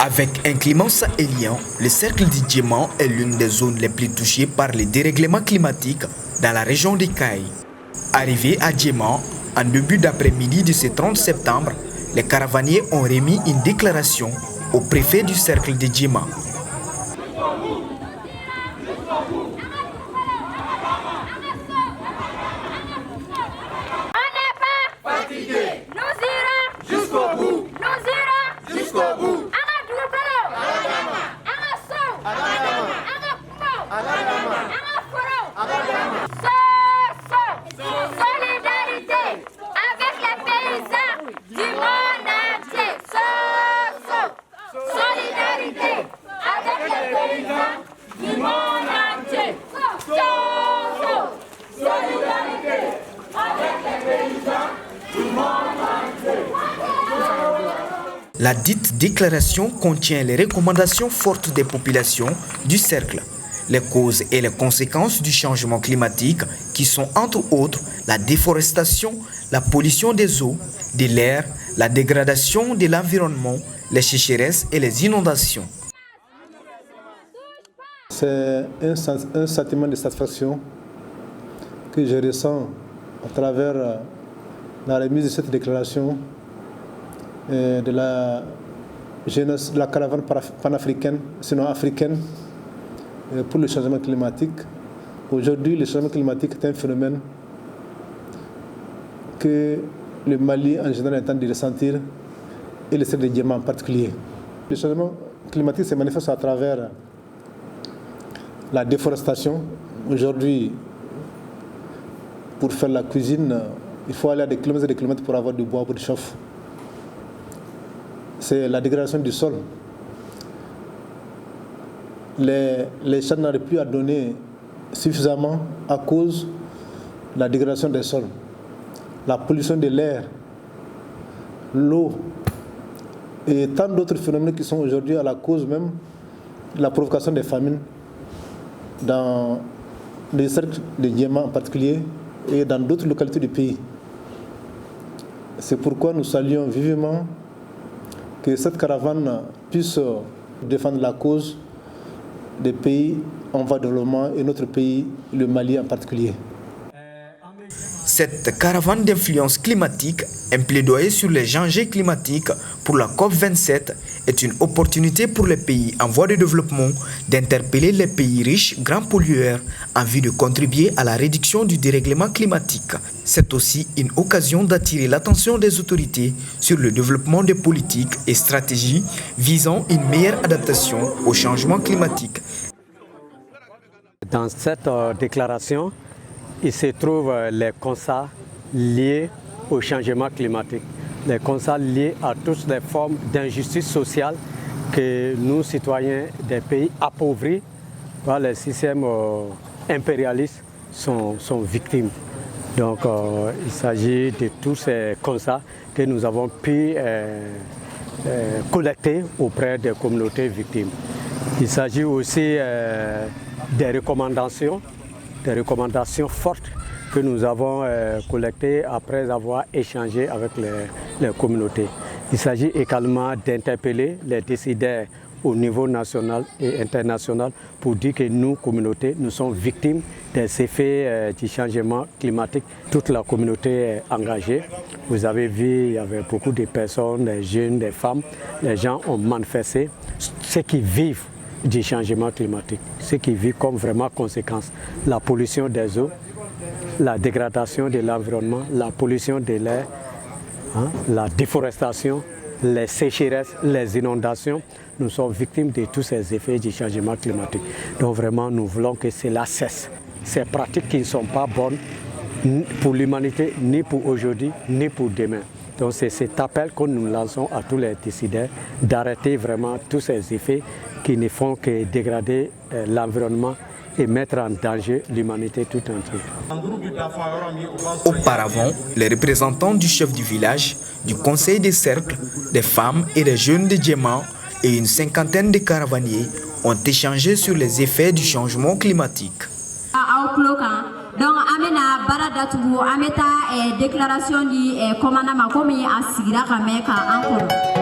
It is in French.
Avec un climat sahélien, le cercle du Djéma est l'une des zones les plus touchées par les dérèglements climatiques dans la région des Caraïbes. Arrivés à Djéma, en début d'après-midi de ce 30 septembre, les caravaniers ont remis une déclaration au préfet du cercle de Djéma. La dite déclaration contient les recommandations fortes des populations du cercle, les causes et les conséquences du changement climatique qui sont entre autres la déforestation, la pollution des eaux, de l'air, la dégradation de l'environnement, les sécheresses et les inondations. C'est un sentiment de satisfaction que je ressens à travers la remise de cette déclaration de la jeunesse, de la caravane panafricaine, sinon africaine, pour le changement climatique. Aujourd'hui, le changement climatique est un phénomène que le Mali en général est en train de ressentir et le cercle de Djéma en particulier. Le changement climatique se manifeste à travers la déforestation. Aujourd'hui, pour faire la cuisine, il faut aller à des kilomètres et des kilomètres pour avoir du bois pour du chauffe. C'est la dégradation du sol. Les champs n'arrivent plus à donner suffisamment à cause de la dégradation des sols, la pollution de l'air, l'eau et tant d'autres phénomènes qui sont aujourd'hui à la cause même de la provocation des famines dans les cercles de Djéma en particulier et dans d'autres localités du pays. C'est pourquoi nous saluons vivement que cette caravane puisse défendre la cause des pays en voie de développement et notre pays, le Mali en particulier. Cette caravane d'influence climatique, un plaidoyer sur les enjeux climatiques pour la COP27, est une opportunité pour les pays en voie de développement d'interpeller les pays riches, grands pollueurs, en vue de contribuer à la réduction du dérèglement climatique. C'est aussi une occasion d'attirer l'attention des autorités sur le développement des politiques et stratégies visant une meilleure adaptation au changement climatique. Dans cette déclaration, il se trouve les constats liés au changement climatique, les constats liés à toutes les formes d'injustice sociale que nous, citoyens des pays appauvris par les systèmes impérialistes, sont victimes. Donc il s'agit de tous ces constats que nous avons pu collecter auprès des communautés victimes. Il s'agit aussi des recommandations fortes que nous avons collectées après avoir échangé avec les communautés. Il s'agit également d'interpeller les décideurs au niveau national et international pour dire que nous, communautés, nous sommes victimes des effets du changement climatique. Toute la communauté est engagée. Vous avez vu, il y avait beaucoup de personnes, des jeunes, des femmes. Les gens ont manifesté ce qu'ils vivent du changement climatique, ce qui vit comme vraiment conséquence la pollution des eaux, la dégradation de l'environnement, la pollution de l'air, la déforestation, les sécheresses, les inondations. Nous sommes victimes de tous ces effets du changement climatique. Donc vraiment, nous voulons que cela cesse. Ces pratiques qui ne sont pas bonnes pour l'humanité, ni pour aujourd'hui, ni pour demain. Donc c'est cet appel que nous lançons à tous les décideurs d'arrêter vraiment tous ces effets qui ne font que dégrader l'environnement et mettre en danger l'humanité tout entière. Auparavant, les représentants du chef du village, du conseil des cercles, des femmes et des jeunes de Djéma et une cinquantaine de caravaniers ont échangé sur les effets du changement climatique. Donc, amena baradatu ameta déclaration du commandement comme a sigira kameka encore.